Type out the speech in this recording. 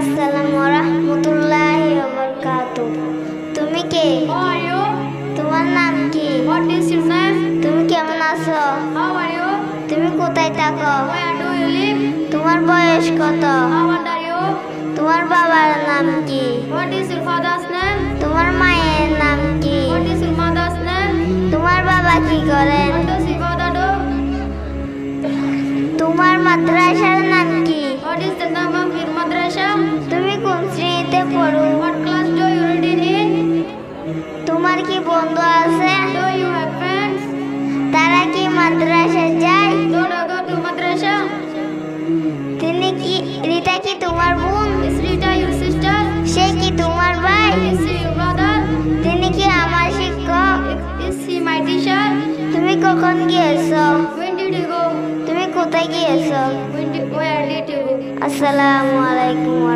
আসসালামু রাহমাতুল্লাহি ওয়া বারাকাতুহু। তুমি কে? How are you? তোমার নাম কি? What is your name? তুমি কেমন আছো? How are you? তুমি কোথায় থাকো? Where do you live? তোমার বয়স কত? How old are you? তোমার বাবার নাম কি? What is your father's name? তোমার মায়ের নাম কি? What is your mother's name? তোমার বাবা কি করেন? What does your father do? তোমার মাদ্রাসার নাম কি? What is the name of your madrasa? তুমি কোন শ্রেণীতে পড়ো? What class do you read in? তোমার কি বন্ধু আছে? Do you have friends? তারা কি মাদ্রাসায় যায়? Do they go to madrasa? Rita কি তোমার বোন? Is Rita your sister? সে কি তোমার ভাই? Is he your brother? তিনি কি আমার শিক্ষক? Is he my teacher? তুমি কখন গিয়েছো? When did you go? তুমি কোথায় গিয়েছো? Where did you go? আসসালামু আলাইকুম ওয়া